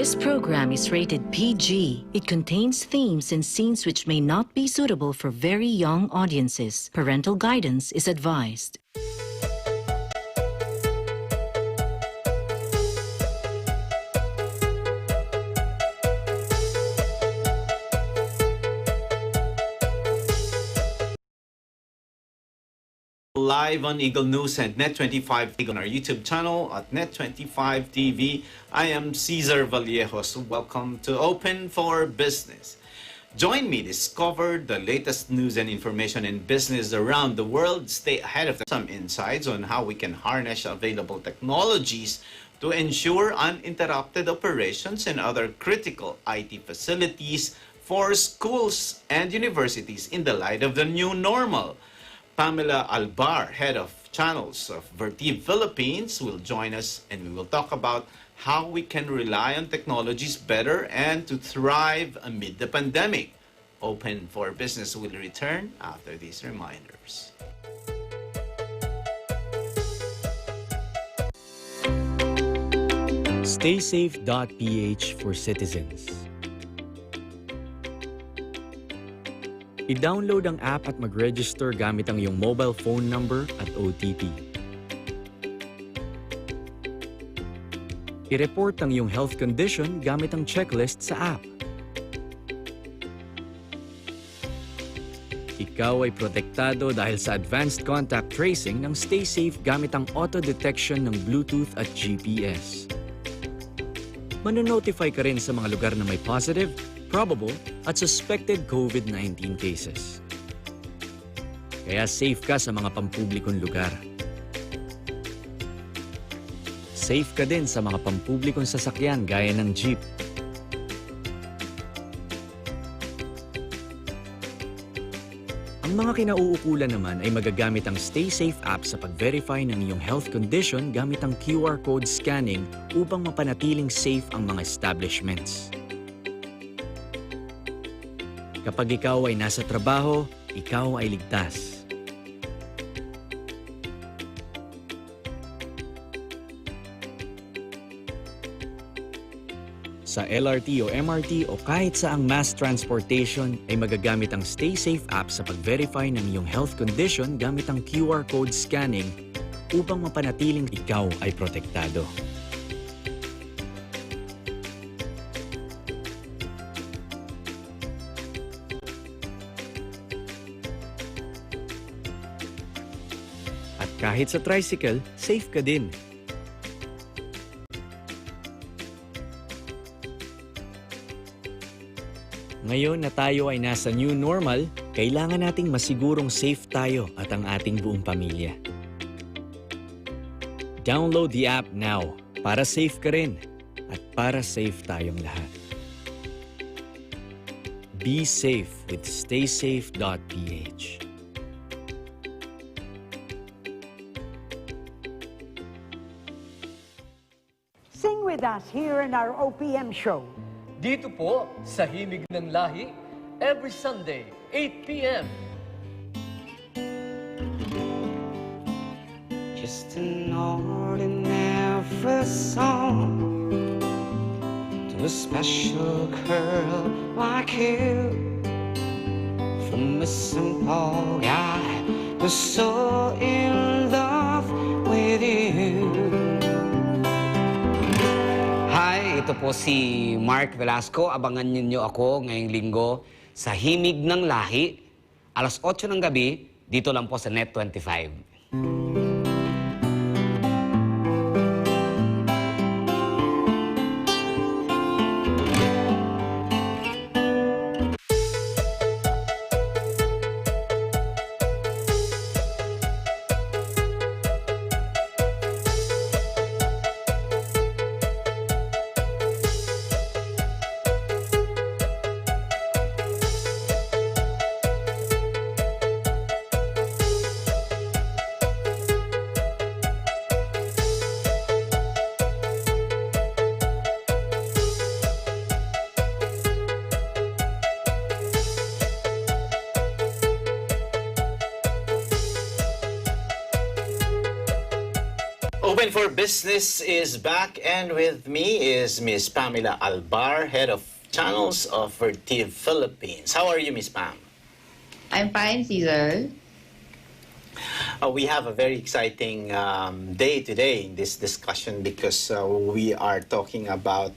This program is rated PG. It contains themes and scenes which may not be suitable for very young audiences. Parental guidance is advised. Live on Eagle News and Net25 on our YouTube channel at Net25 TV. I am Cesar Vallejos. Welcome to Open for Business. Join me discover the latest news and information in business around the world. Stay ahead of some insights on how we can harness available technologies to ensure uninterrupted operations and other critical IT facilities for schools and universities in the light of the new normal. Pamela Albar, Head of Channels of Vertiv Philippines, will join us and we will talk about how we can rely on technologies better and to thrive amid the pandemic. Open for Business will return after these reminders. StaySafe.ph for citizens. I-download ang app at mag-register gamit ang iyong mobile phone number at OTP. I-report ang iyong health condition gamit ang checklist sa app. Ikaw ay protektado dahil sa advanced contact tracing ng StaySafe gamit ang auto-detection ng Bluetooth at GPS. Manonotify ka rin sa mga lugar na may positive, probable at suspected COVID-19 cases. Kaya safe ka sa mga pampublikong lugar. Safe ka din sa mga pampublikong sasakyan gaya ng jeep. Ang mga kinauukulan naman ay magagamit ang StaySafe app sa pag-verify ng iyong health condition gamit ang QR code scanning upang mapanatiling safe ang mga establishments. Kapag ikaw ay nasa trabaho, ikaw ay ligtas. Sa LRT o MRT o kahit saang mass transportation ay magagamit ang StaySafe app sa pag-verify ng iyong health condition gamit ang QR code scanning upang mapanatiling ikaw ay protektado. Kahit sa tricycle, safe ka din. Ngayon na tayo ay nasa new normal, kailangan nating masigurong safe tayo at ang ating buong pamilya. Download the app now para safe ka rin at para safe tayong lahat. Be safe with StaySafe.ph. With us here in our OPM show. Dito po sa Himig ng Lahi, every Sunday, 8 p.m. Just an ordinary song to a special girl like you, from a simple guy who's so in love with you. Hi, ito po si Mark Velasco. Abangan ninyo ako ngayong linggo sa Himig ng Lahi, alas 8 ng gabi, dito lang po sa Net25. Open for Business is back, and with me is Miss Pamela Albar, Head of Channels of Vertiv Philippines. How are you, Miss Pam? I'm fine, Caesar. We have a very exciting day today in this discussion because we are talking about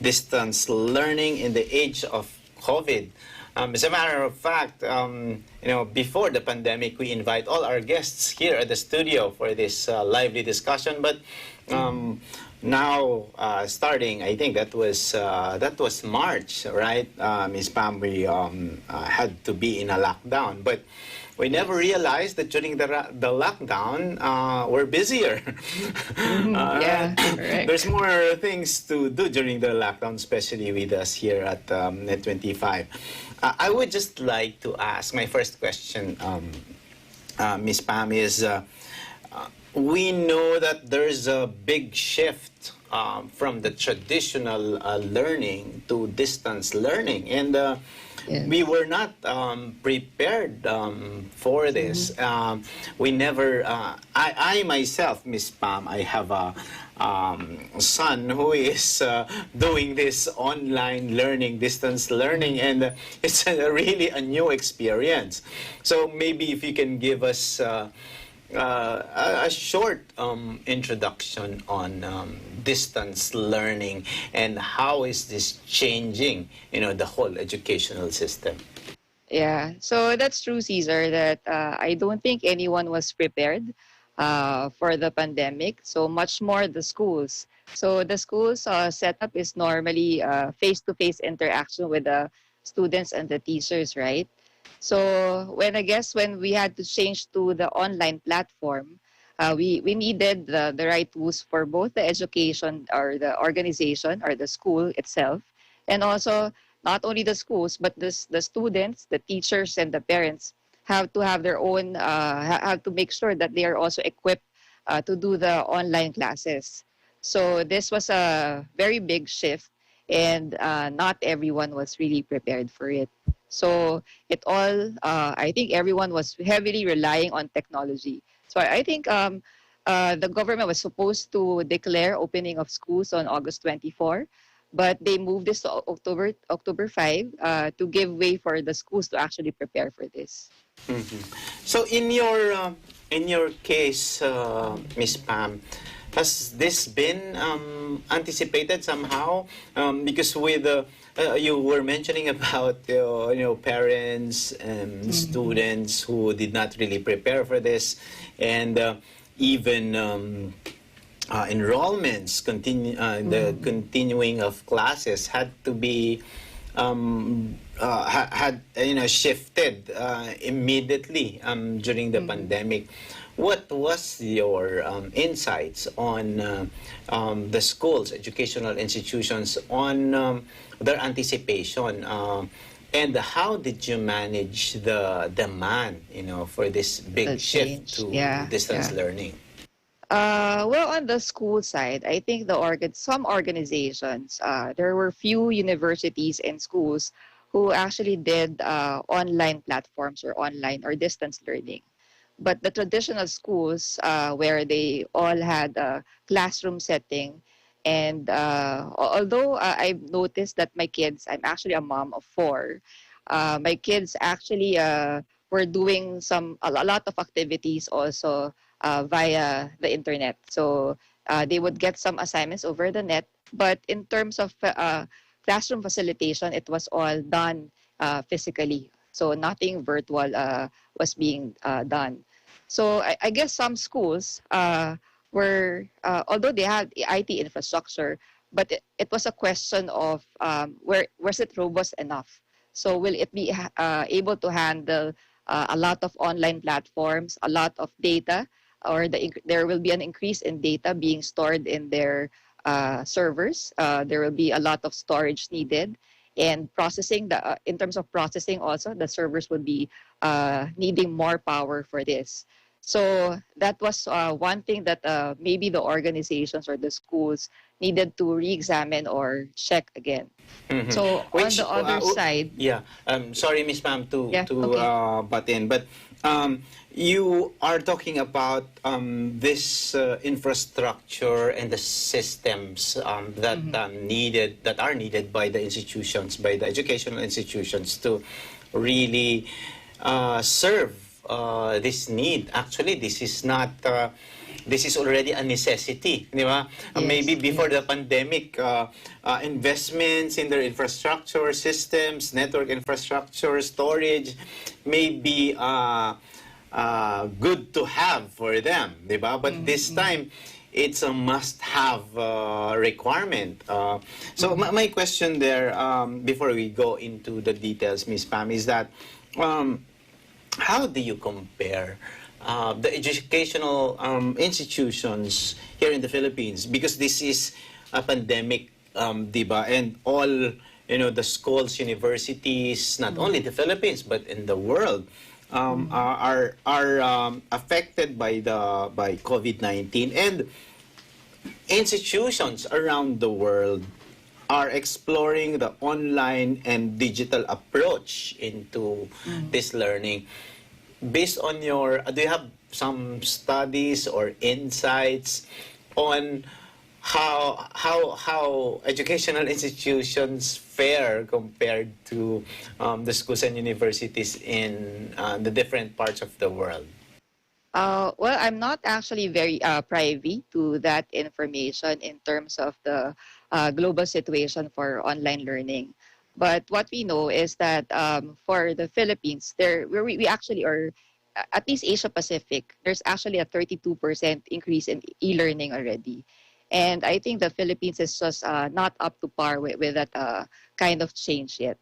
distance learning in the age of COVID. As a matter of fact, before the pandemic, we invite all our guests here at the studio for this lively discussion. But now, starting, I think that was March, right? Ms. Pam, we had to be in a lockdown, but we never realized that during the lockdown, we're busier. Yeah, correct. There's more things to do during the lockdown, especially with us here at Net25. I would just like to ask, my first question, Ms. Pam, is we know that there's a big shift from the traditional learning to distance learning, and Yes. we were not prepared for this. We never, I myself, Miss Pam, I have a son who is doing this online learning, distance learning, and it's really a new experience. So maybe if you can give us a short introduction on distance learning and how is this changing, the whole educational system. Yeah, so that's true, Caesar, that I don't think anyone was prepared for the pandemic. So much more the schools. So the schools setup is normally face-to-face interaction with the students and the teachers, right? So when we had to change to the online platform, we needed the right tools for both the education or the organization or the school itself, and also not only the schools but the students, the teachers, and the parents have to have their own have to make sure that they are also equipped to do the online classes. So this was a very big shift, and not everyone was really prepared for it. So I think everyone was heavily relying on technology. So I think the government was supposed to declare opening of schools on August 24, but they moved this to October 5 to give way for the schools to actually prepare for this. Mhm. So in your case, Miss Pam, has this been anticipated somehow? Because with you were mentioning about parents and students who did not really prepare for this, and even enrollments the continuing of classes had to be shifted immediately during the pandemic. What was your insights on the schools, educational institutions, on their anticipation, and how did you manage the demand, for this big The shift change. to Yeah, distance yeah. learning? Well, on the school side, I think some organizations, there were few universities and schools who actually did online platforms or online or distance learning. But the traditional schools, where they all had a classroom setting, and although I've noticed that my kids, I'm actually a mom of four, my kids actually were doing a lot of activities also via the internet. So they would get some assignments over the net, but in terms of classroom facilitation, it was all done physically. So nothing virtual was being done. So I guess some schools were, although they had IT infrastructure, but it was a question of was it robust enough? So will it be able to handle a lot of online platforms, a lot of data, or there will be an increase in data being stored in their servers. There will be a lot of storage needed, and processing. In terms of processing, also the servers would be needing more power for this. So that was one thing that maybe the organizations or the schools needed to re-examine or check again. Mhm. So on Which, the other side, yeah, sorry, Miss Pam, yeah, to okay. butt in, but you are talking about this infrastructure and the systems that that are needed by the institutions, by the educational institutions to really serve this need. Actually, this is not. This is already a necessity, di ba? Maybe Yes, before the yes. pandemic, investments in their infrastructure systems, network infrastructure, storage, may be good to have for them, di ba? But this time, it's a must-have requirement. So my question there, before we go into the details, Miss Pam, is that how do you compare the educational institutions here in the Philippines? Because this is a pandemic, diba? And all, the schools, universities, not only the Philippines, but in the world, are affected by COVID-19. And institutions around the world are exploring the online and digital approach into this learning. Based on your, do you have some studies or insights on how educational institutions fare compared to the schools and universities in the different parts of the world? Well, I'm not actually very privy to that information in terms of the global situation for online learning. But what we know is that for the Philippines, we actually are, at least Asia Pacific, there's actually a 32% increase in e-learning already. And I think the Philippines is just not up to par with that kind of change yet.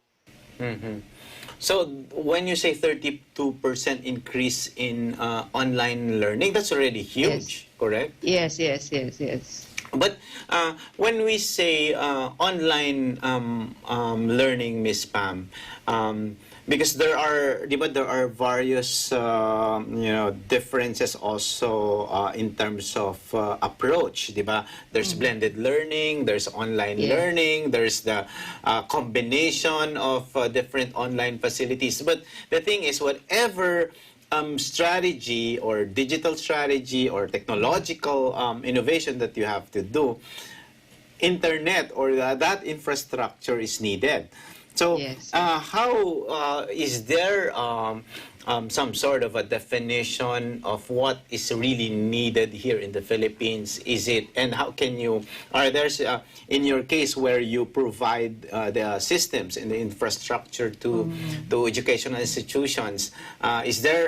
Mm-hmm. So when you say 32% increase in online learning, that's already Yes. huge, correct? Yes, yes, yes, yes. But when we say online learning, Miss Pam, because there are various differences also in terms of approach, di ba? There's blended learning, there's online Yes. learning, there's the combination of different online facilities. But the thing is, whatever strategy or digital strategy or technological innovation that you have to do, internet or that infrastructure is needed. So, Yes. how is there some sort of a definition of what is really needed here in the Philippines? Is it, and how can you, are there, in your case where you provide the systems and the infrastructure to educational institutions, is there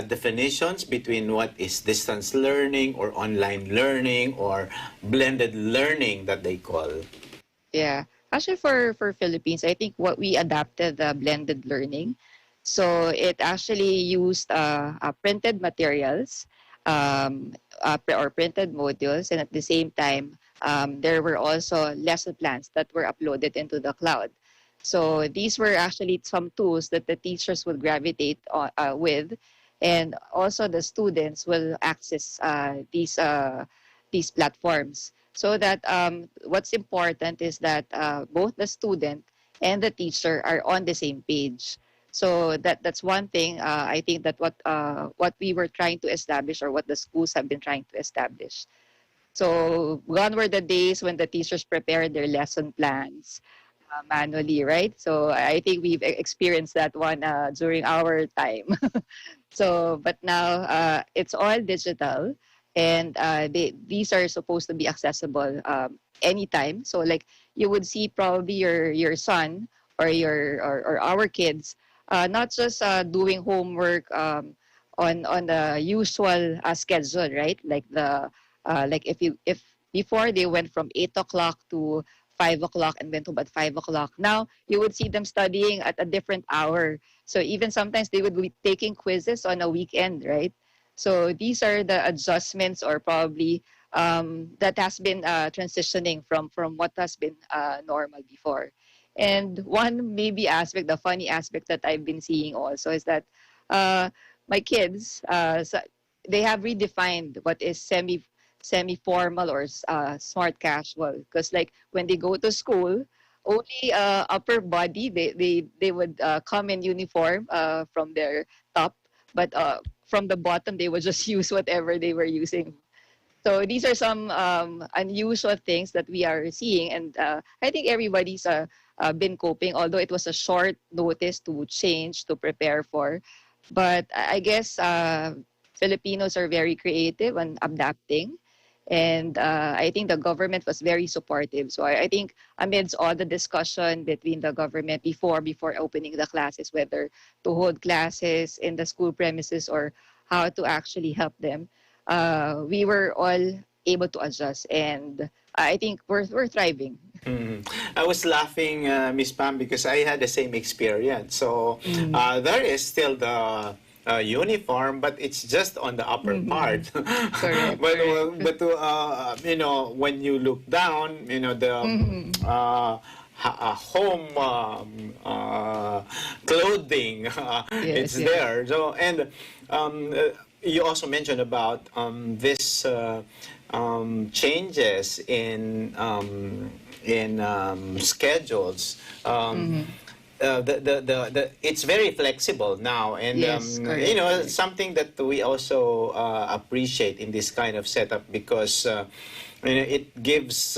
definitions between what is distance learning or online learning or blended learning that they call? Yeah. Actually, for Philippines, I think what we adapted the blended learning. So it actually used printed materials or printed modules, and at the same time, there were also lesson plans that were uploaded into the cloud. So these were actually some tools that the teachers would gravitate with, and also the students will access these platforms. So that what's important is that both the student and the teacher are on the same page. So that's one thing I think that what we were trying to establish, or what the schools have been trying to establish. So gone were the days when the teachers prepared their lesson plans manually, right? So I think we've experienced that one during our time. So, but now it's all digital, and these are supposed to be accessible anytime. So, like you would see probably your son or or our kids, not just doing homework on the usual schedule, right? Like like if before they went from 8 o'clock to 5 o'clock and went to bed 5 o'clock. Now you would see them studying at a different hour. So even sometimes they would be taking quizzes on a weekend, right? So these are the adjustments, or probably that has been transitioning from what has been normal before. And one maybe aspect, the funny aspect that I've been seeing also, is that uh, my kids, they have redefined what is semi-formal or smart casual. Because like when they go to school, only upper body, they would come in uniform from their top, but from the bottom they would just use whatever they were using. So these are some unusual things that we are seeing, and I think everybody's been coping, although it was a short notice to change, to prepare for. But I guess Filipinos are very creative and adapting, and I think the government was very supportive. So I think amidst all the discussion between the government before opening the classes, whether to hold classes in the school premises or how to actually help them, we were all able to adjust, and I think we're thriving. I was laughing, Miss Pam, because I had the same experience. So there is still the uniform, but it's just on the upper part. Correct. but you know, when you look down, you know, the home clothing, it's there. So, and you also mentioned about this changes in schedules. It's very flexible now, and you know, something that we also appreciate in this kind of setup, because you know, it gives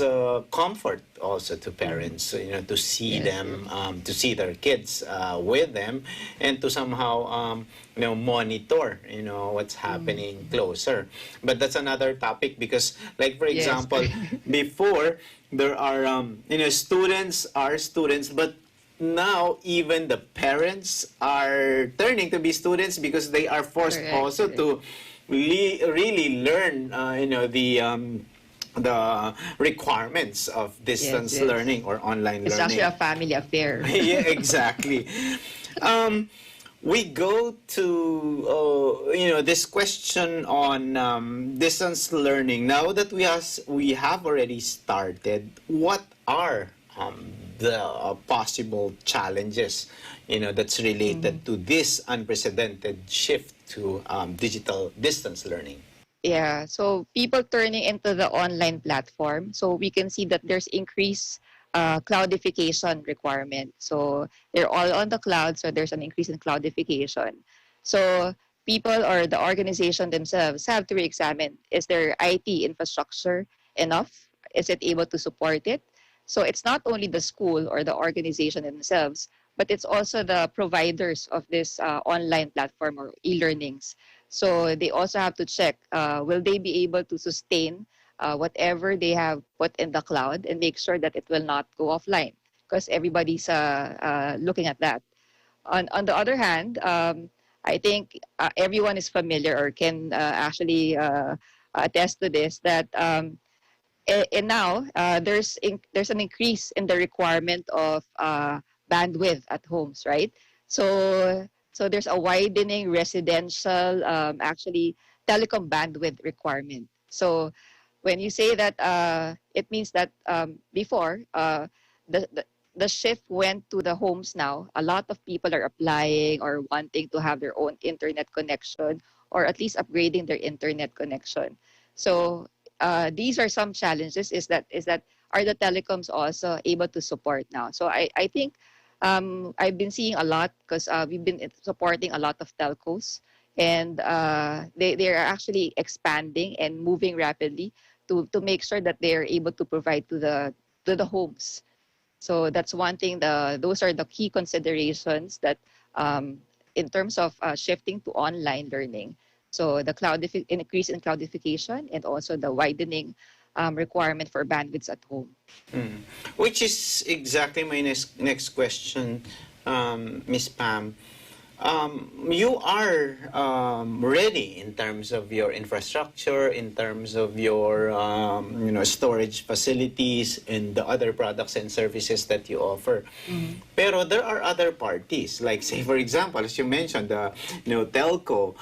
comfort also to parents, you know, to see them, to see their kids with them, and to somehow you know, monitor, you know, what's happening closer. But that's another topic, because like for example, before there are you know, students are students, but now even the parents are turning to be students, because they are forced also to really learn you know, the requirements of distance learning or online it's learning. It's actually a family affair. Yeah, exactly. We go to you know, this question on distance learning. Now that we have already started, what are the possible challenges, you know, that's related to this unprecedented shift to digital distance learning? Yeah, so people turning into the online platform. So we can see that there's increased cloudification requirement. So they're all on the cloud, so there's an increase in cloudification. So people or the organization themselves have to re-examine, is their IT infrastructure enough? Is it able to support it? So it's not only the school or the organization themselves, but it's also the providers of this online platform or e-learnings. So they also have to check, will they be able to sustain whatever they have put in the cloud, and make sure that it will not go offline, because everybody's looking at that. On the other hand, I think everyone is familiar or can actually attest to this, that and now there's an increase in the requirement of bandwidth at homes, right? So there's a widening residential actually telecom bandwidth requirement. So when you say that, it means that before the shift went to the homes now. A lot of people are applying or wanting to have their own internet connection, or at least upgrading their internet connection. So these are some challenges. Is that are the telecoms also able to support now? So I think I've been seeing a lot, because we've been supporting a lot of telcos, and they are actually expanding and moving rapidly to make sure that they are able to provide to the homes. So that's one thing. Those are the key considerations that in terms of shifting to online learning. So the increase in cloudification, and also the widening requirement for bandwidths at home. Which is exactly my next question, Ms. Pam. You are ready in terms of your infrastructure, in terms of your you know, storage facilities, and the other products and services that you offer. Pero there are other parties, like say for example, as you mentioned, the telco.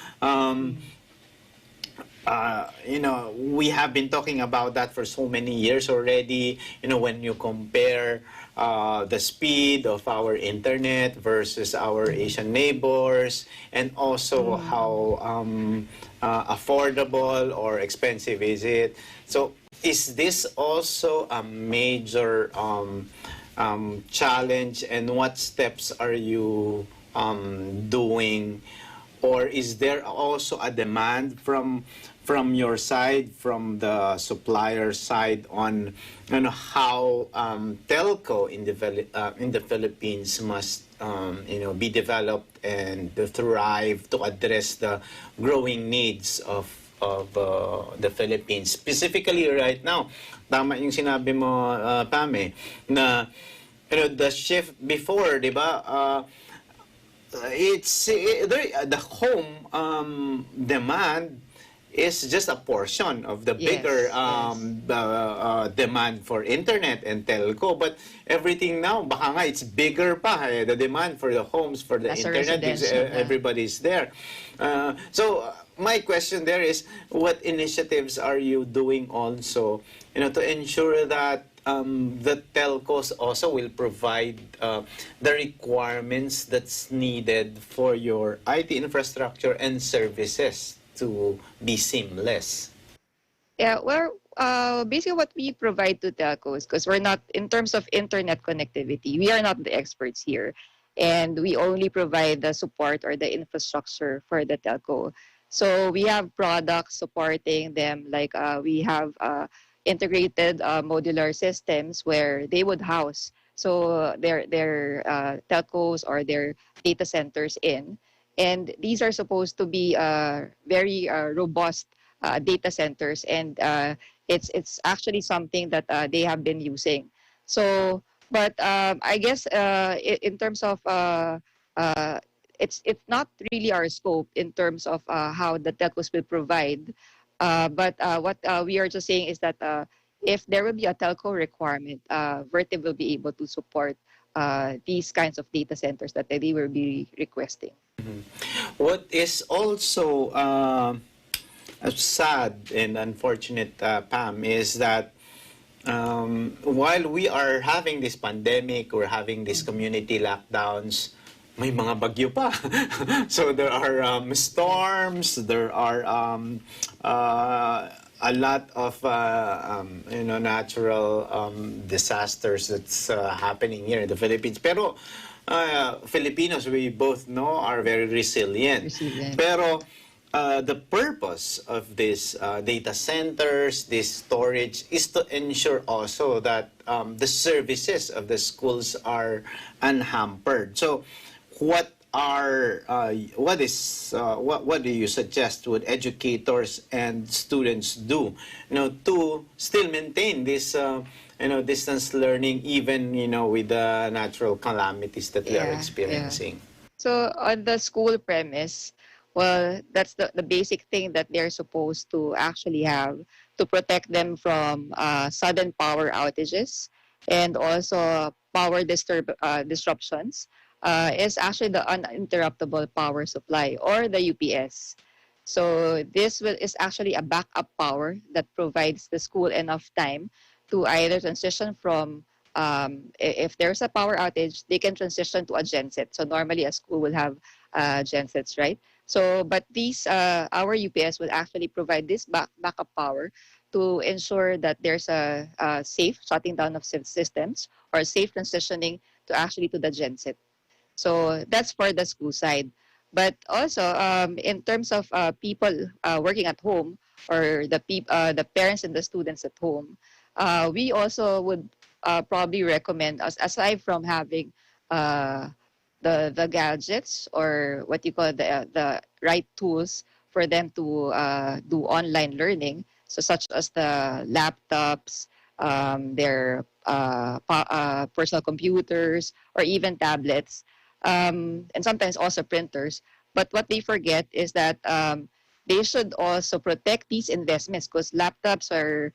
You know, we have been talking about that for so many years already. You know, when you compare the speed of our internet versus our Asian neighbors, and also how affordable or expensive is it. So is this also a major challenge, and what steps are you doing, or is there also a demand from your side, from the supplier side, on how telco in the Philippines must be developed and thrive to address the growing needs of the Philippines. Specifically right now, tama yung sinabi mo, Pame, na the shift before, di ba? The home demand is just a portion of the bigger demand for internet and telco. But everything now, baka nga it's bigger pa. The demand for the homes, for the That's internet, because everybody's there. So my question there is, what initiatives are you doing also, to ensure that the telcos also will provide the requirements that's needed for your IT infrastructure and services to be seamless? Yeah, well, basically what we provide to telcos, because we're not, in terms of internet connectivity, we are not the experts here. And we only provide the support or the infrastructure for the telco. So we have products supporting them, like we have integrated modular systems where they would house their telcos or their data centers in. And these are supposed to be very robust data centers, and it's actually something that they have been using. So, but I guess in terms of it's not really our scope in terms of how the telcos will provide. But what we are just saying is that if there will be a telco requirement, Vertiv will be able to support these kinds of data centers that they will be requesting. What is also sad and unfortunate, Pam, is that while we are having this pandemic, we're having these community lockdowns, may mga bagyo pa. So there are storms, there are a lot of natural disasters that's happening here in the Philippines. Pero Filipinos, we both know, are very resilient. Pero the purpose of these data centers, this storage, is to ensure also that the services of the schools are unhampered. So what do you suggest would educators and students do, to still maintain this distance learning, even with the natural calamities that we are experiencing? So on the school premise, well, that's the basic thing that they're supposed to actually have to protect them from sudden power outages and also power disruptions. Is actually the uninterruptible power supply, or the UPS. So this is actually a backup power that provides the school enough time to either transition from, if there's a power outage, they can transition to a genset. So normally a school will have gensets, right? So, but these, our UPS will actually provide this backup power to ensure that there's a safe shutting down of systems, or safe transitioning to the genset. So that's for the school side. But also, in terms of people working at home, or the parents and the students at home, we also would probably recommend, aside from having the gadgets, or what you call the right tools for them to do online learning, so such as the laptops, their personal computers, or even tablets, and sometimes also printers. But what they forget is that they should also protect these investments, because laptops or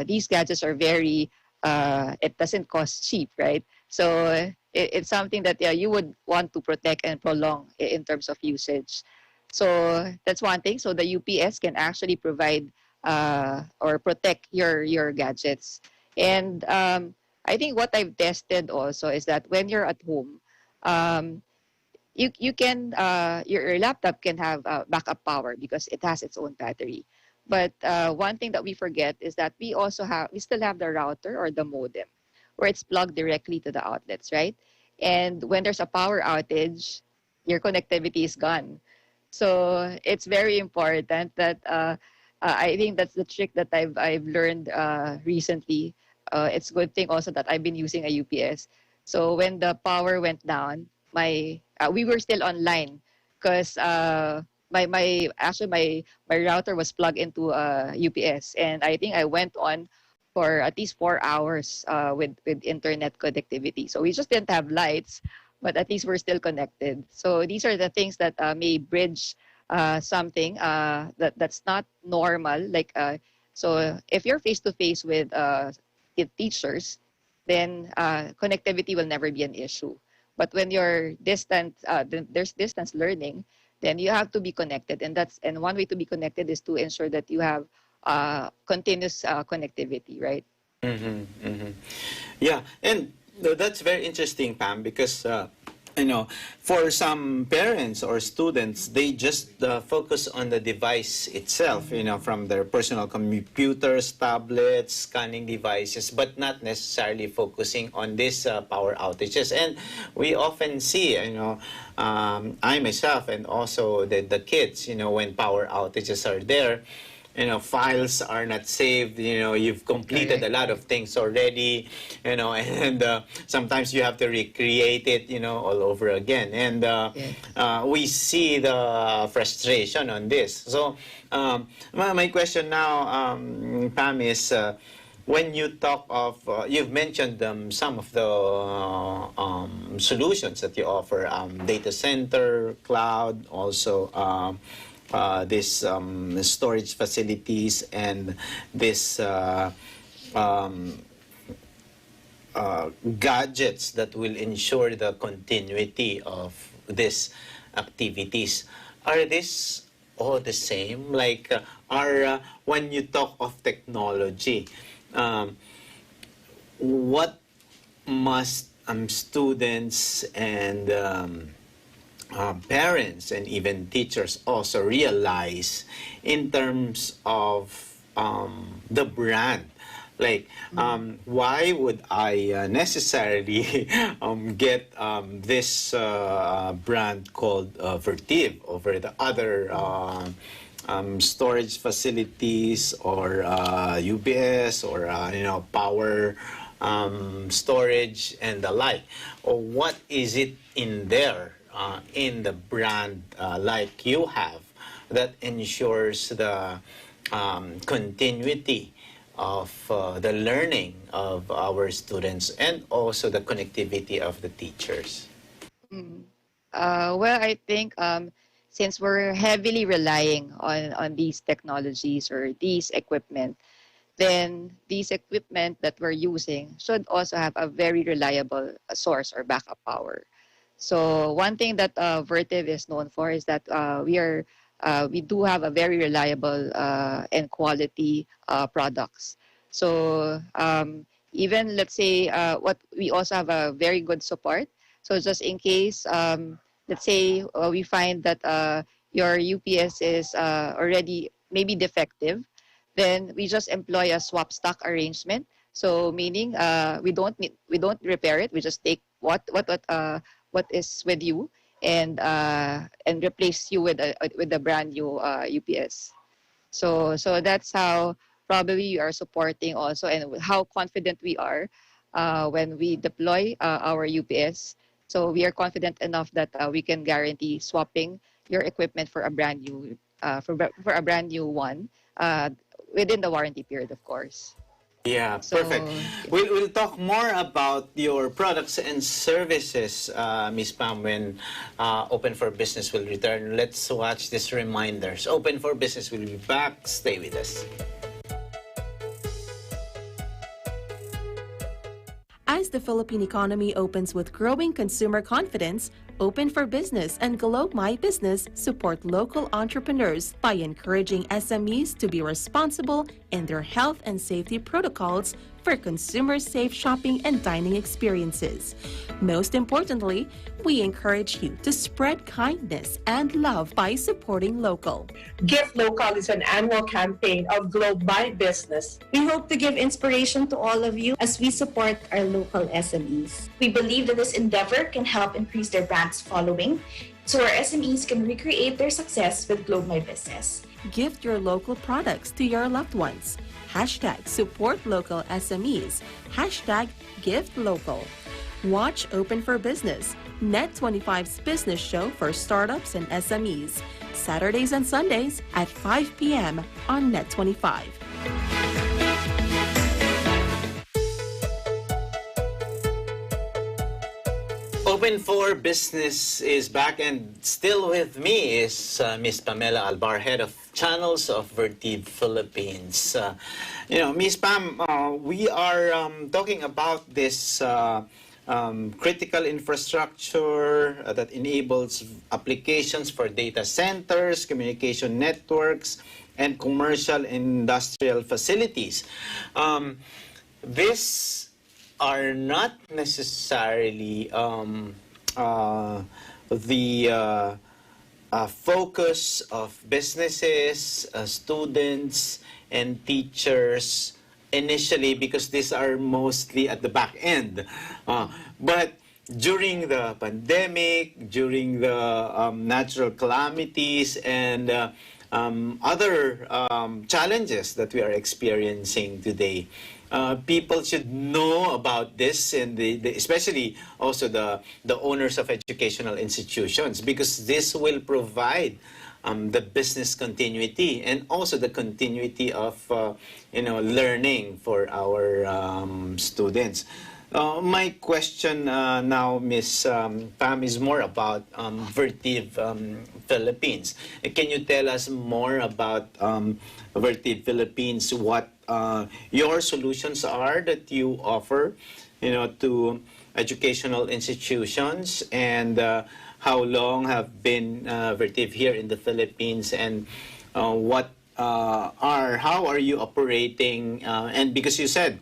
these gadgets are very, it doesn't cost cheap, right? So it's something that you would want to protect and prolong in terms of usage. So that's one thing. So the UPS can actually provide or protect your gadgets. And I think what I've tested also is that when you're at home, um, you can your laptop can have backup power because it has its own battery. But one thing that we forget is that we still have the router or the modem where it's plugged directly to the outlets, right? And when there's a power outage, your connectivity is gone. So it's very important that I think that's the trick that I've learned recently. It's a good thing also that I've been using a UPS. So when the power went down, my we were still online because my router was plugged into UPS, and I think I went on for at least 4 hours with internet connectivity. So we just didn't have lights, but at least we're still connected. So these are the things that may bridge something that's not normal. Like so, if you're face to face with teachers, then connectivity will never be an issue. But when you're distant, there's distance learning, then you have to be connected, and one way to be connected is to ensure that you have continuous connectivity, right? Yeah, and that's very interesting, Pam, because for some parents or students, they just focus on the device itself, from their personal computers, tablets, scanning devices, but not necessarily focusing on these power outages. And we often see, I myself and also the kids, when power outages are there, files are not saved, you've completed a lot of things already, and sometimes you have to recreate it, all over again. And we see the frustration on this. So my question now, Pam, is when you talk of, you've mentioned some of the solutions that you offer, data center, cloud, also this storage facilities, and this gadgets that will ensure the continuity of these activities. Are these all the same? Like, when you talk of technology, what must students and parents and even teachers also realize in terms of the brand? Like, why would I necessarily get this brand called Vertiv over the other storage facilities or UPS or power storage and the like? Or what is it in there in the brand like you have that ensures the continuity of the learning of our students and also the connectivity of the teachers? Well, I think since we're heavily relying on these technologies or these equipment, then these equipment that we're using should also have a very reliable source or backup power. So one thing that Vertiv is known for is that we do have a very reliable and quality products. So even let's say what we also have a very good support. So just in case, let's say we find that your UPS is already maybe defective, then we just employ a swap stock arrangement. So meaning we don't repair it. We just take what is with you and replace you with a brand new UPS. So that's how probably we are supporting also, and how confident we are when we deploy our UPS. So we are confident enough that we can guarantee swapping your equipment for a brand new for a brand new one within the warranty period, of course. Yeah, So, perfect. We'll talk more about your products and services, Ms. Pam, when Open for Business will return. Let's watch these reminders. Open for Business will be back. Stay with us. As the Philippine economy opens with growing consumer confidence, Open for Business and Globe My Business support local entrepreneurs by encouraging SMEs to be responsible in their health and safety protocols for consumer-safe shopping and dining experiences. Most importantly, we encourage you to spread kindness and love by supporting local. Gift Local is an annual campaign of Globe My Business. We hope to give inspiration to all of you as we support our local SMEs. We believe that this endeavor can help increase their brand's following, so our SMEs can recreate their success with Globe My Business. Gift your local products to your loved ones. Hashtag support local SMEs. Hashtag gift local. Watch Open for Business, Net25's business show for startups and SMEs. Saturdays and Sundays at 5 p.m. on Net25. Open for Business is back, and still with me is Miss Pamela Albar, Head of Channels of Vertiv Philippines. Miss Pam, we are talking about this critical infrastructure that enables applications for data centers, communication networks, and commercial industrial facilities. These are not necessarily the focus of businesses, students, and teachers initially, because these are mostly at the back end. But during the pandemic, during the natural calamities, and other challenges that we are experiencing today, people should know about this, and especially also the owners of educational institutions, because this will provide the business continuity and also the continuity of learning for our students. My question now, Ms. Pam, is more about Vertiv Philippines. Can you tell us more about Vertiv Philippines, what your solutions are that you offer to educational institutions, and how long have been Vertiv here in the Philippines, and how are you operating? And because you said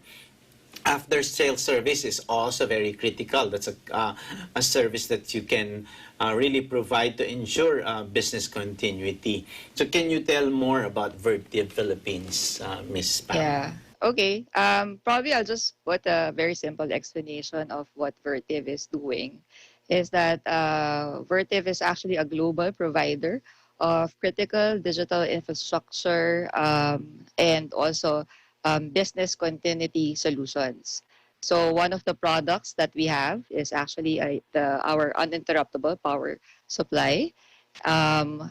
after-sales service is also very critical. That's a service that you can really provide to ensure business continuity. So can you tell more about Vertiv Philippines, Ms. Pam? Yeah. Okay. Probably I'll just put a very simple explanation of what Vertiv is doing. Is that Vertiv is actually a global provider of critical digital infrastructure and also business continuity solutions. So one of the products that we have is actually our uninterruptible power supply. And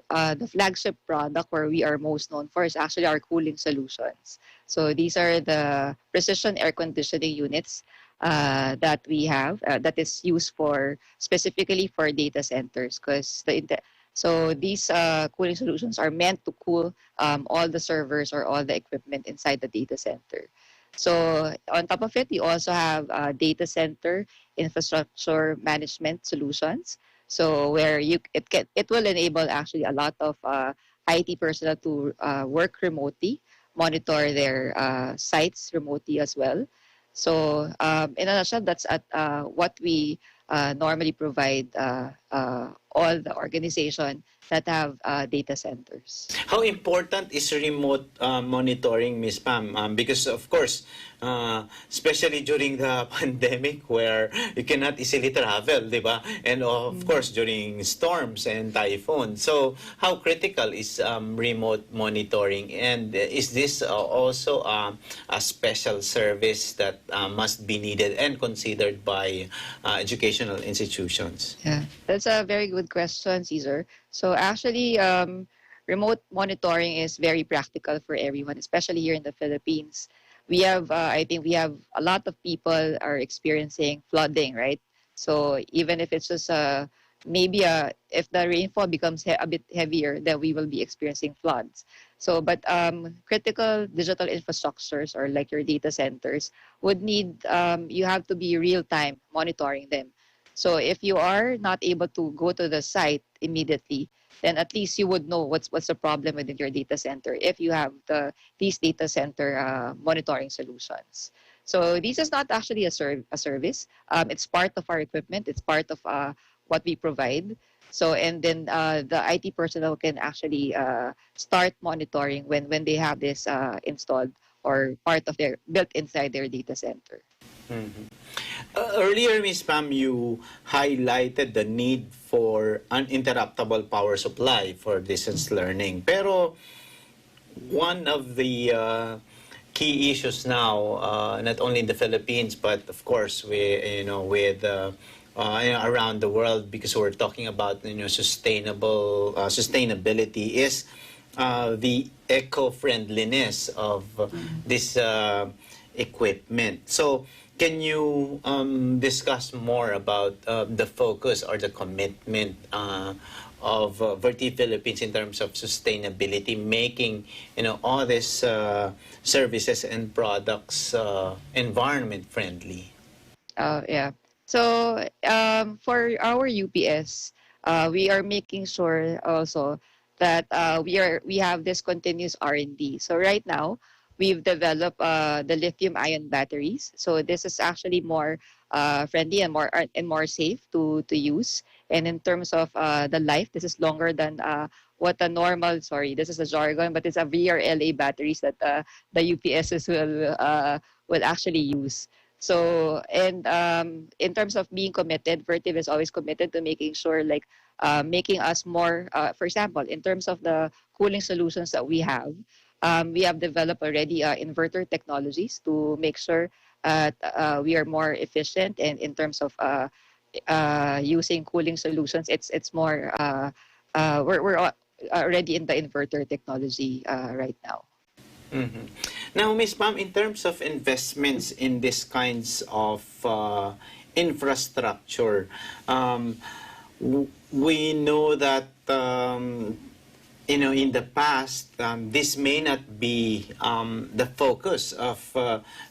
the flagship product where we are most known for is actually our cooling solutions. So these are the precision air conditioning units that we have that is used specifically for data centers, because so these cooling solutions are meant to cool all the servers or all the equipment inside the data center. So on top of it, we also have data center infrastructure management solutions. So where it will enable actually a lot of IT personnel to work remotely, monitor their sites remotely as well. So in a nutshell, that's what we normally provide all the organization that have data centers. How important is remote monitoring, Ms. Pam? Because of course, especially during the pandemic where you cannot easily travel, di ba? And of course, during storms and typhoons. So how critical is remote monitoring? And is this also a special service that must be needed and considered by educational institutions? Yeah, that's a very good question, Caesar. So actually, remote monitoring is very practical for everyone, especially here in the Philippines. We have, I think we have a lot of people are experiencing flooding, right? So even if it's just if the rainfall becomes a bit heavier, then we will be experiencing floods. So, but critical digital infrastructures or like your data centers would need, you have to be real-time monitoring them. So if you are not able to go to the site immediately, then at least you would know what's the problem within your data center if you have these data center monitoring solutions. So this is not actually a service. It's part of our equipment. It's part of what we provide. So and then the IT personnel can actually start monitoring when they have this installed or part of their built inside their data center. Mhm. Earlier, Ms. Pam, you highlighted the need for uninterruptible power supply for distance learning. Pero one of the key issues now, not only in the Philippines, but of course, around the world, because we're talking about sustainability, is the eco-friendliness of this equipment. So, can you discuss more about the focus or the commitment of Vertiv Philippines in terms of sustainability, making all these services and products environment friendly? Yeah. So for our UPS, we are making sure also that we have this continuous R&D. So right now, we've developed the lithium-ion batteries. So this is actually more friendly and more safe to use. And in terms of the life, this is longer than what a normal. Sorry, this is a jargon, but it's a VRLA batteries that the UPSs will actually use. So, and in terms of being committed, Vertiv is always committed to making sure, like, making us more, for example, in terms of the cooling solutions that we have developed already inverter technologies to make sure we are more efficient. And in terms of using cooling solutions, it's more, we're already in the inverter technology right now. Mm-hmm. Now, Ms. Pam, in terms of investments in these kinds of infrastructure, we know that in the past, this may not be the focus of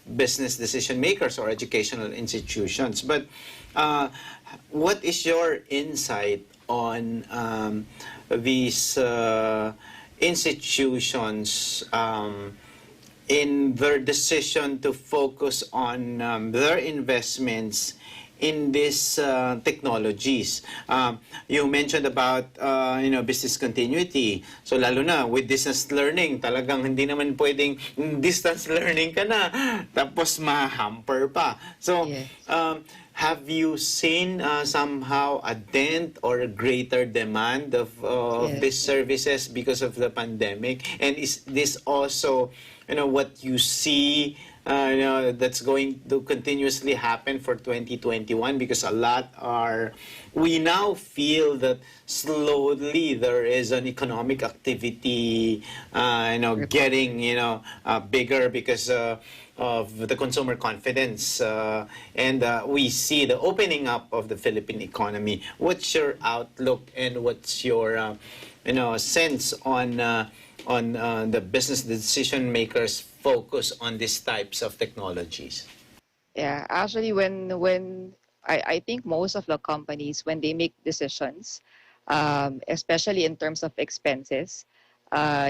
business decision makers or educational institutions. But what is your insight on these institutions in their decision to focus on their investments in these technologies? You mentioned about business continuity. So lalo na with distance learning, talagang hindi naman pwedeng distance learning ka na tapos ma-hamper pa. So Yes. have you seen somehow a dent or a greater demand of Yes. these services because of the pandemic? And is this also, what you see, that's going to continuously happen for 2021? Because we now feel that slowly there is an economic activity, getting, bigger because of the consumer confidence, and we see the opening up of the Philippine economy. What's your outlook and what's your sense on the business decision makers focus on these types of technologies? Yeah, actually, when I think most of the companies, when they make decisions, especially in terms of expenses,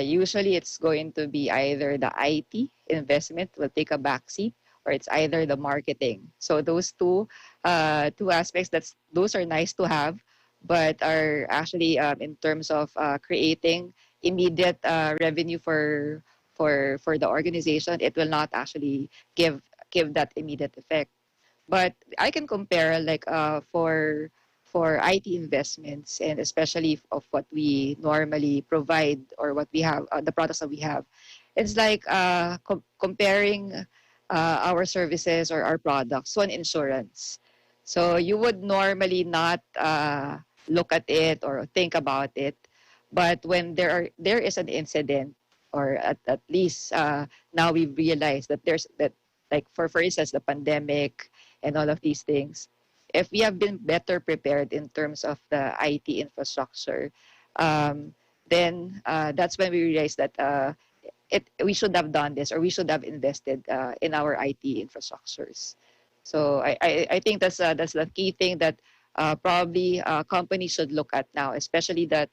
usually it's going to be either the IT investment will take a backseat, or it's either the marketing. So those two aspects, those are nice to have, but are actually in terms of creating immediate revenue for the organization, it will not actually give that immediate effect. But I can compare, like, for IT investments, and especially of what we normally provide or what we have, the products that we have. It's like comparing our services or our products to an insurance. So you would normally not look at it or think about it, but when there is an incident, or at least now we've realized that there's that, like, for instance, the pandemic and all of these things, if we have been better prepared in terms of the IT infrastructure, then that's when we realized that we should have done this, or we should have invested in our IT infrastructures. So I think that's the key thing, that probably companies should look at now, especially that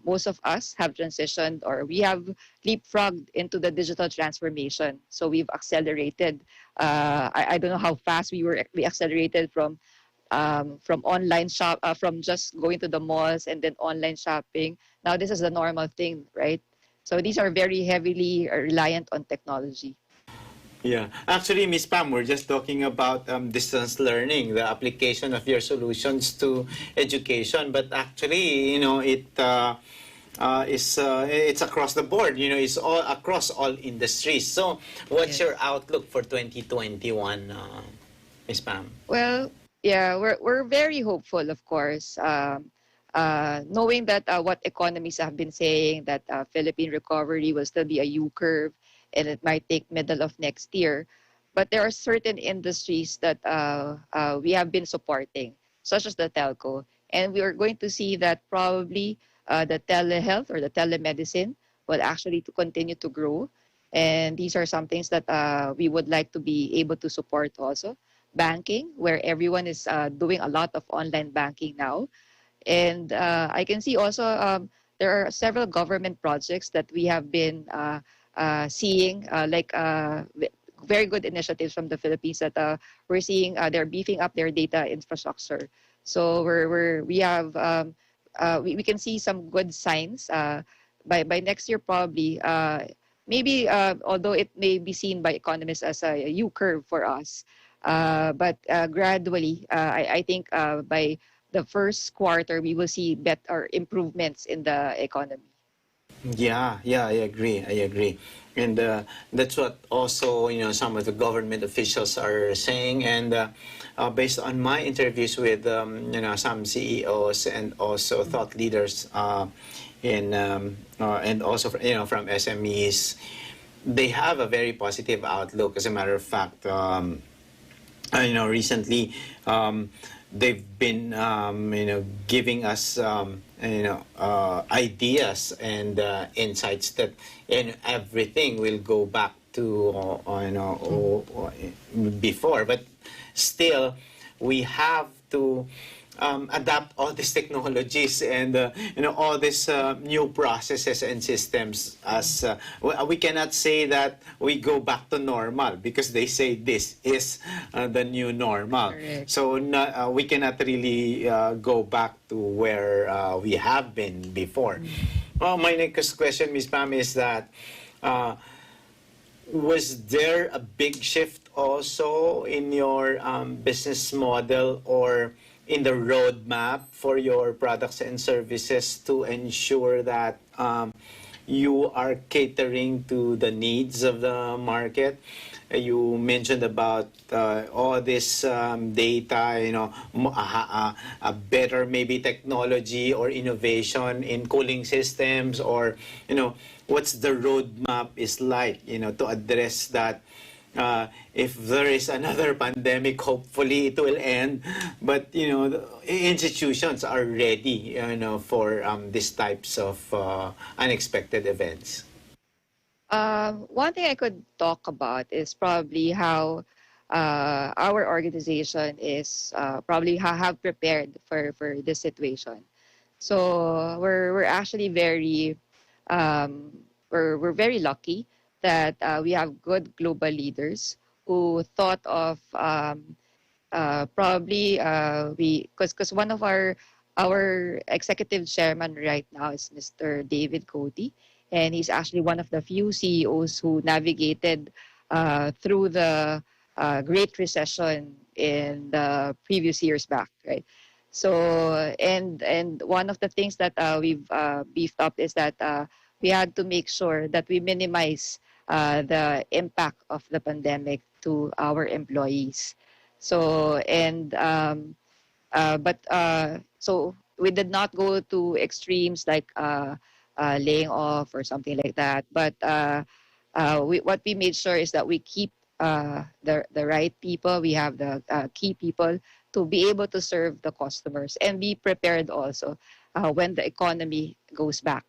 most of us have transitioned or we have leapfrogged into the digital transformation. So we've accelerated. I don't know how fast we accelerated from online from just going to the malls and then online shopping. Now this is a normal thing, right? So these are very heavily reliant on technology. Yeah, actually, Miss Pam, we're just talking about distance learning, the application of your solutions to education. But actually, it's across the board. It's all across all industries. So, what's your outlook for 2021, Miss Pam? Well, yeah, we're very hopeful, of course. Knowing that what economists have been saying, that Philippine recovery will still be a U curve and it might take middle of next year. But there are certain industries that we have been supporting, such as the telco. And we are going to see that probably the telehealth or the telemedicine will actually to continue to grow. And these are some things that we would like to be able to support also. Banking, where everyone is doing a lot of online banking now. And I can see also there are several government projects that we have been seeing, very good initiatives from the Philippines that we're seeing they're beefing up their data infrastructure. So we can see some good signs by next year probably. Maybe although it may be seen by economists as a U curve for us, but gradually, I think by the first quarter, we will see better improvements in the economy. Yeah, I agree. And that's what also, some of the government officials are saying. And based on my interviews with, some CEOs and also thought leaders and also, from SMEs, they have a very positive outlook. As a matter of fact, recently, they've been, giving us, ideas and insights that everything will go back to, before. But still, we have to adapt all these technologies and all these new processes and systems. As we cannot say that we go back to normal because they say this is the new normal. Correct. So we cannot really go back to where we have been before. Well, my next question, Ms. Pam, is that was there a big shift also in your business model or in the roadmap for your products and services to ensure that you are catering to the needs of the market? You mentioned about all this data, a better maybe technology or innovation in cooling systems, or what's the roadmap is like, to address that. If there is another pandemic, hopefully it will end. But the institutions are ready, for these types of unexpected events. One thing I could talk about is probably how our organization is probably have prepared for this situation. So we're actually very we're very lucky that we have good global leaders who thought of probably because one of our executive chairman right now is Mr. David Coty, and he's actually one of the few CEOs who navigated through the Great Recession in the previous years back, right? So and one of the things that we've beefed up is that we had to make sure that we minimize the impact of the pandemic to our employees. So so we did not go to extremes like laying off or something like that. But what we made sure is that we keep the right people. We have the key people to be able to serve the customers and be prepared also when the economy goes back.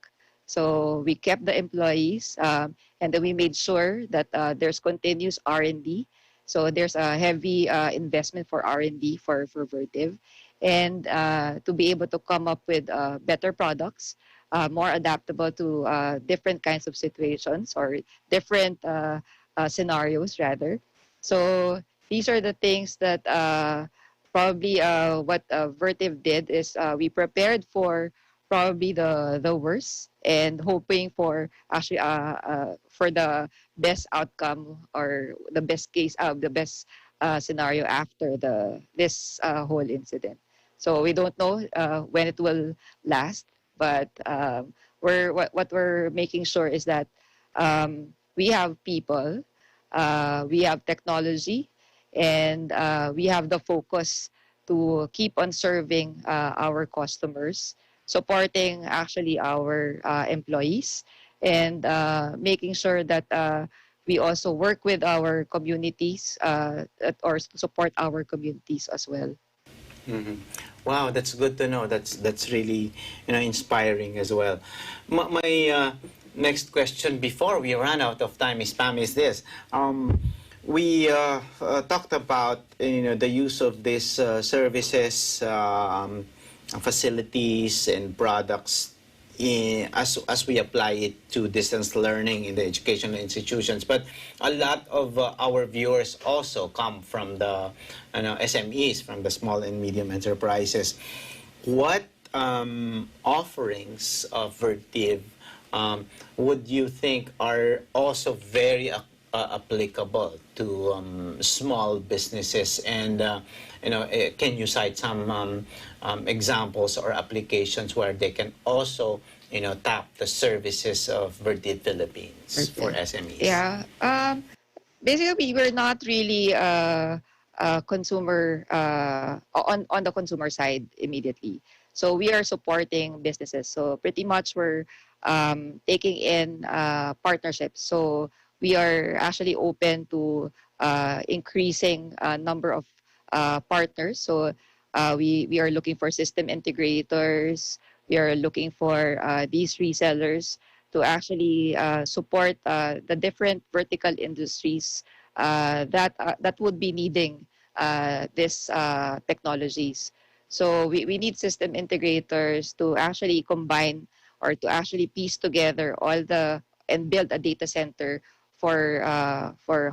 So we kept the employees, and then we made sure that there's continuous R&D. So there's a heavy investment for R&D for Vertiv. and to be able to come up with better products, more adaptable to different kinds of situations or different scenarios rather. So these are the things that probably what Vertiv did is we prepared for probably the worst and hoping for actually for the best outcome or the best case the best scenario after this whole incident. So we don't know when it will last, but what we're making sure is that we have people, we have technology, and we have the focus to keep on serving our customers, supporting actually our employees, and making sure that we also work with our communities or to support our communities as well. Mm-hmm. Wow, that's good to know. That's really inspiring as well. My next question before we run out of time, Ms. Pam, is this. We talked about the use of these services, facilities, and products as we apply it to distance learning in the educational institutions. But a lot of our viewers also come from the SMEs, from the small and medium enterprises. What offerings of Vertiv would you think are also very applicable to small businesses? And can you cite some examples or applications where they can also tap the services of Vertiv Philippines for SMEs? Yeah. Basically, we're not really consumer on the consumer side immediately. So we are supporting businesses. So pretty much we're taking in partnerships. So we are actually open to increasing number of partners. So we are looking for system integrators. We are looking for these resellers to actually support the different vertical industries that would be needing these technologies. So we need system integrators to actually combine or to actually piece together all and build a data center for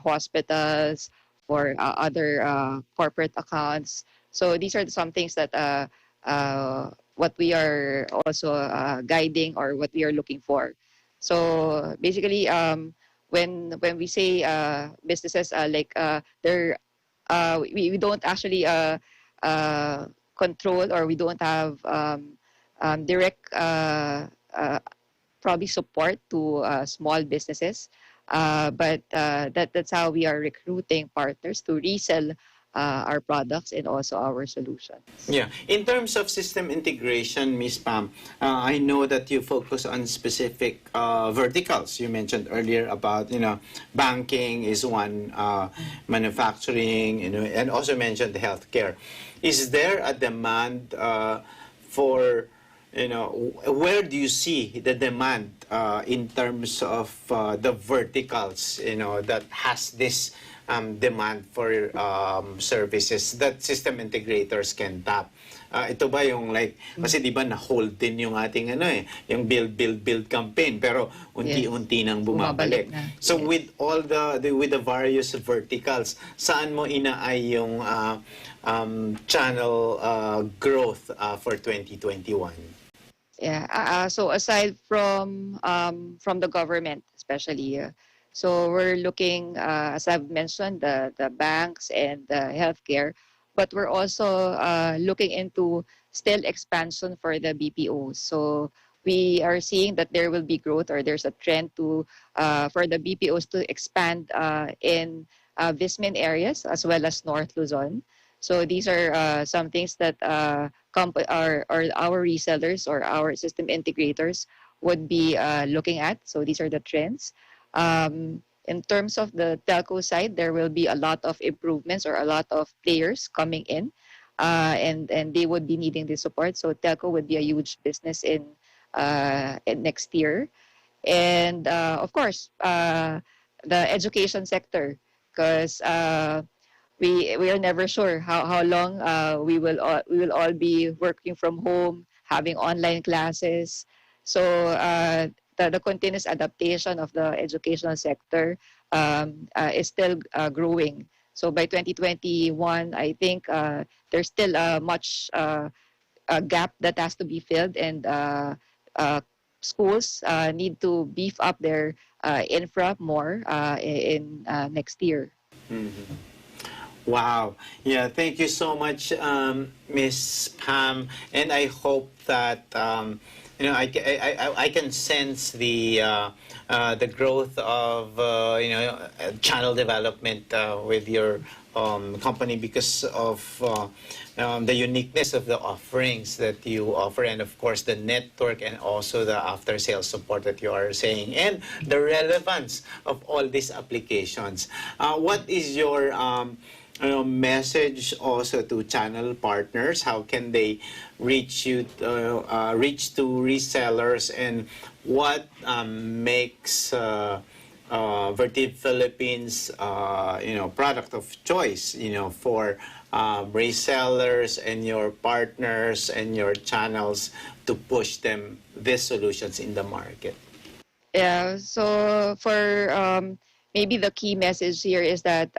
hospitals, for other corporate accounts. So these are some things that what we are also guiding or what we are looking for. So basically, when we say businesses we don't actually control, or we don't have direct probably support to small businesses, but that's how we are recruiting partners to resell our products and also our solutions. Yeah. In terms of system integration, Ms. Pam, I know that you focus on specific verticals. You mentioned earlier about, banking is one, manufacturing, and also mentioned healthcare. Is there a demand for, where do you see the demand in terms of the verticals, that has this demand for services that system integrators can tap? Ito ba yung kasi di ba na-hold din yung ating yung build campaign, pero unti-unti nang bumabalik. So with all with the various verticals, saan mo inaay yung channel growth for 2021? Yeah. So aside from the government, especially, so we're looking, as I've mentioned, the banks and the healthcare, but we're also looking into still expansion for the BPOs. So we are seeing that there will be growth, or there's a trend to for the BPOs to expand in Vismin areas as well as North Luzon. So these are some things that our resellers or our system integrators would be looking at. So these are the trends. In terms of the telco side, there will be a lot of improvements or a lot of players coming in, and they would be needing the support. So telco would be a huge business in next year. And of course, the education sector, because we are never sure how long we will all be working from home, having online classes. So the continuous adaptation of the educational sector is still growing. So by 2021, I think there's still much a gap that has to be filled, and schools need to beef up their infra more in next year. Mhm. Wow. Yeah, thank you so much, Miss Pam. And I hope that, I can sense the growth of, channel development with your company because of the uniqueness of the offerings that you offer, and of course the network, and also the after-sales support that you are saying, and the relevance of all these applications. What is your message also to channel partners? How can they reach you, reach to resellers, and what makes Vertiv Philippines, product of choice, for resellers and your partners and your channels to push them these solutions in the market? Yeah. So for maybe the key message here is that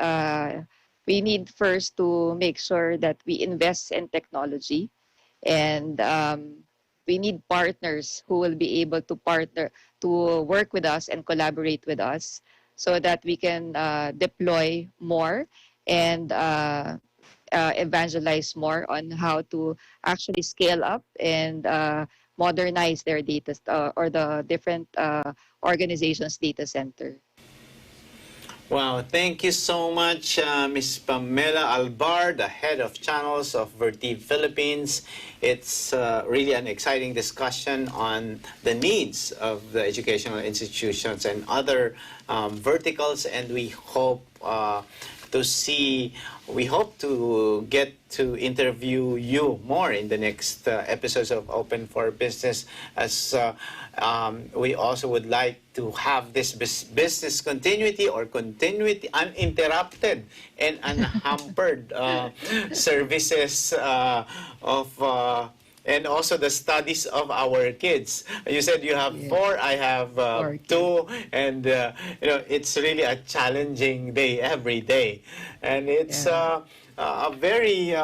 we need first to make sure that we invest in technology, and we need partners who will be able to work with us and collaborate with us, so that we can deploy more and evangelize more on how to actually scale up and modernize their data or the different organizations' data center. Wow, thank you so much, Ms. Pamela Albar, the Head of Channels of Vertiv Philippines. It's really an exciting discussion on the needs of the educational institutions and other verticals, and we hope to get to interview you more in the next episodes of Open for Business, as we also would like to have this business continuity uninterrupted and unhampered services and also the studies of our kids. You said you have 4, I have 2, and it's really a challenging day every day, and it's a very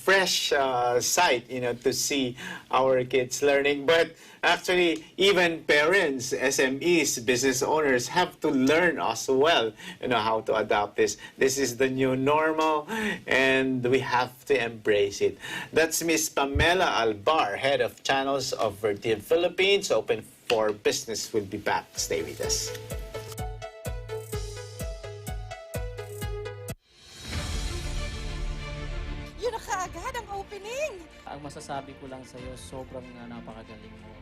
fresh sight, to see our kids learning. But actually, even parents, SMEs, business owners have to learn as well, how to adapt this. This is the new normal, and we have to embrace it. That's Miss Pamela Albar, Head of Channels of Vertiv Philippines. Open for Business will be back. Stay with us. Yun na kaagad ang opening! Ang masasabi ko lang sa'yo, sobrang napakagaling mo.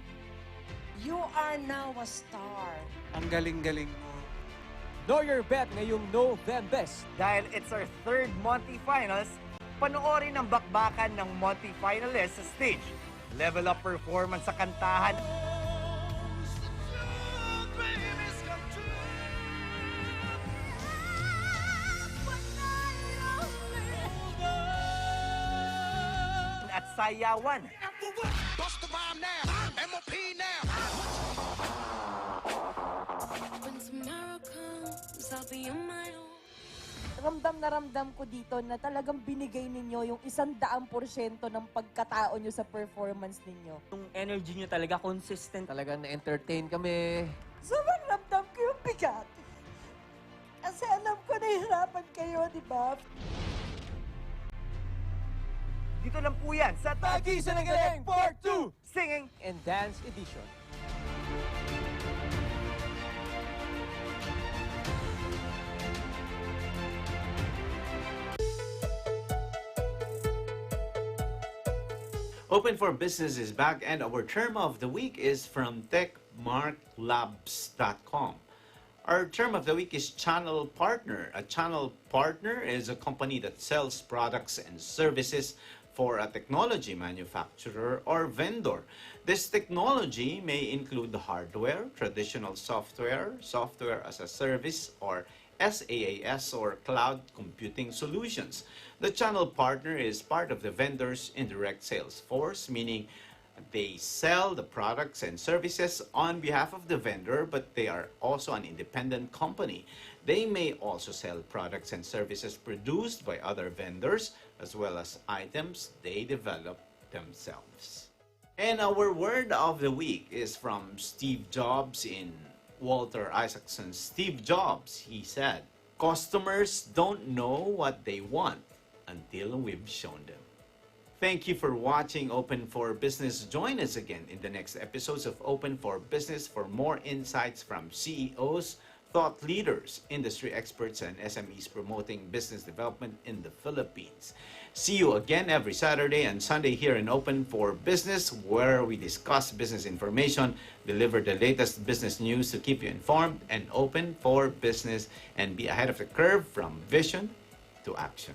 You are now a star. Ang galing-galing mo. Know your bet ngayong Know Them Best. Dahil it's our 3rd Monty Finals, panoorin ang bakbakan ng Monty Finalists sa stage. Level up performance sa kantahan. At sayawan. Ramdam na ramdam ko dito na talagang binigay ninyo yung 100% ng pagkatao nyo sa performance ninyo. Yung energy nyo talaga consistent. Talagang na-entertain kami. Sobrang ramdam ko yung bigat. Kasi alam ko nahihirapan kayo, di ba? Dito lang po yan sa Tag-isa ng Galing Part 2! Singing and Dance Edition. Open for Business is back, and our term of the week is from techmarklabs.com. Our term of the week is channel partner. A channel partner is a company that sells products and services for a technology manufacturer or vendor. This technology may include hardware, traditional software, software as a service, or SaaS or Cloud Computing Solutions. The channel partner is part of the vendor's indirect sales force, meaning they sell the products and services on behalf of the vendor, but they are also an independent company. They may also sell products and services produced by other vendors, as well as items they develop themselves. And our word of the week is from Steve Jobs in Walter Isaacson's Steve Jobs. He said, "Customers don't know what they want until we've shown them." Thank you for watching Open for Business. Join us again in the next episodes of Open for Business for more insights from CEOs, thought leaders, industry experts, and SMEs promoting business development in the Philippines. See you again every Saturday and Sunday here in Open for Business, where we discuss business information, deliver the latest business news to keep you informed and open for business and be ahead of the curve from vision to action.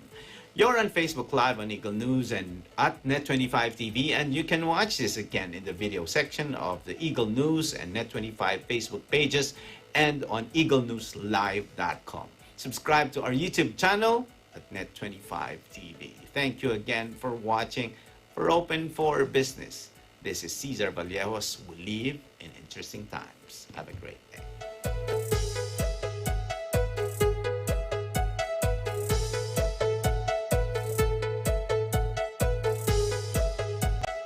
You're on Facebook Live on Eagle News and at Net25 TV, and you can watch this again in the video section of the Eagle News and Net25 Facebook pages and on eaglenewslive.com. Subscribe to our YouTube channel at Net25 TV. Thank you again for watching for Open for Business. This is Cesar Vallejos. We live in interesting times. Have a great day.